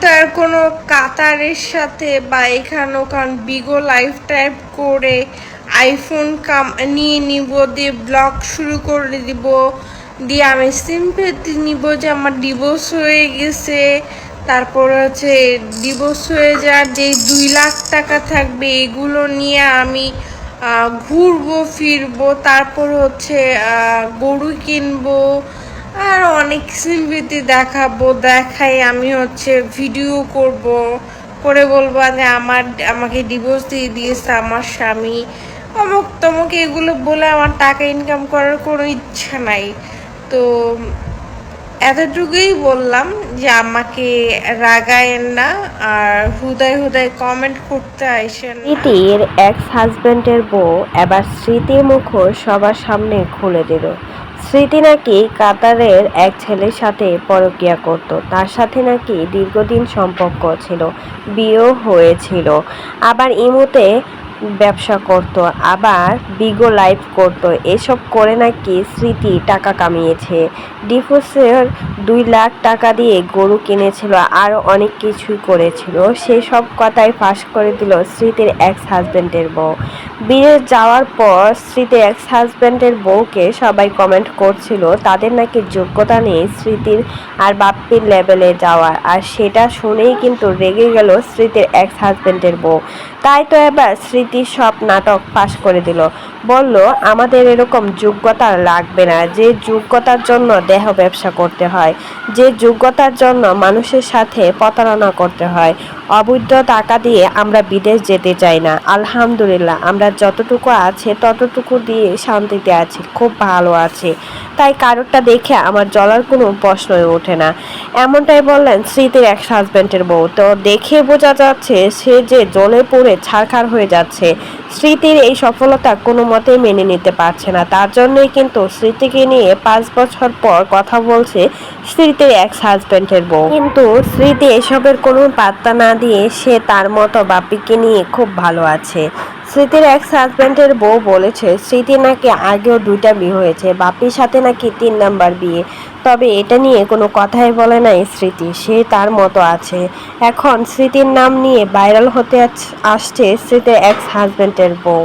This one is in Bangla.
তো আর কোনো কাতারের সাথে বা এখানে ওখান বিগো লাইফ টাইপ করে আইফোন নিয়ে নিব, দিয়ে ব্লগ শুরু করে দিব, দিয়ে আমি সিম্পেথি নিব যে আমার ডিভোর্স হয়ে গেছে, তারপর হচ্ছে ডিভোর্স হয়ে যাওয়ার যে 2 লাখ টাকা থাকবে এগুলো নিয়ে আমি ঘুরবো ফিরবো, তারপর হচ্ছে গরু কিনবো, আর অনেক সিম্পেথি দেখাবো, দেখাই আমি হচ্ছে ভিডিও করব, করে বলবো যে আমাকে ডিভোর্স দিয়ে দিয়েছে আমার স্বামী, অমুক তমুক এগুলো বলে আমার টাকা ইনকাম করার কোনো ইচ্ছা নাই। তো এতটুকুই বললাম যে আমাকে রাগায়েন না, আর হুদায় হুদায় কমেন্ট করতে আইসেন। স্মৃতির এক্স হাজবেন্ডের বউ এবার স্মৃতির মুখোশ সবার সামনে খুলে দিল। স্মৃতি নাকি কাতারের এক ছেলের সাথে পরকীয়া করত, তার সাথে নাকি দীর্ঘদিন সম্পর্ক ছিল, বিয়েও হয়েছিল, আবার ইমুতে ব্যবসা করত, আবার বিগো লাইফ করত। এসব করে নাকি স্মৃতি টাকা কামিয়েছে, ডিভোর্সের 2 লাখ টাকা দিয়ে গরু কিনেছিল, আরও অনেক কিছুই করেছিল। সেই সব কথাই ফাঁস করে দিল স্মৃতির এক্স হাজবেন্ডের বউ। বিদেশ যাওয়ার পর স্মৃতির এক্স হাজবেন্ডের বউকে সবাই কমেন্ট করছিল তাদের নাকি যোগ্যতা নেই স্মৃতির আর বাপ্পির লেভেলে যাওয়ার, আর সেটা শুনেই কিন্তু রেগে গেল স্মৃতির এক্স হাজবেন্ডের বউ। তাই তো এবার স্মৃতির সব নাটক ফাঁস করে দিল, বলল আমাদের এরকম যোগ্যতা লাগবে না, যে যোগ্যতার জন্য দেহ ব্যবসা করতে হয়, যে যোগ্যতার জন্য মানুষের সাথে প্রতারণা করতে হয়, অবৈধ টাকা দিয়ে আমরা বিদেশ যেতে চাই না। আলহামদুলিল্লাহ আমরা যতটুকু আছে ততটুকু দিয়ে শান্তিতে আছি, খুব ভালো আছে, তাই কারোরটা দেখে আমার জ্বলার কোনো প্রশ্নই ওঠে না। এমনটাই বললেন স্মৃতির এক্স হাজবেন্ডের বউ। তো দেখে বোঝা যাচ্ছে সে যে জ্বলে পুড়ে ছারখার হয়ে যাচ্ছে, স্মৃতির এই সফলতা কোনো মতেই মেনে নিতে পারছে না। তার জন্যই কিন্তু স্মৃতিকে নিয়ে 5 বছর পর কথা বলছে স্মৃতির এক্স হাজবেন্ডের বউ। কিন্তু স্মৃতি এসবের কোনো পাত্তা না দিয়ে সে তার মতো বাপিকে নিয়ে খুব ভালো আছে। স্মৃতির এক্স হাজবেন্ডের বউ বলেছে স্মৃতি নাকি আগেও 2টা বিয়ে হয়েছে, বাপির সাথে নাকি 3 নাম্বার বিয়ে, তবে এটা নিয়ে কোনো কথাই বলে নাই স্মৃতি, সে তার মতো আছে। এখন স্মৃতির নাম নিয়ে ভাইরাল হতে আসছে স্মৃতির এক্স হাজবেন্ডের বউ।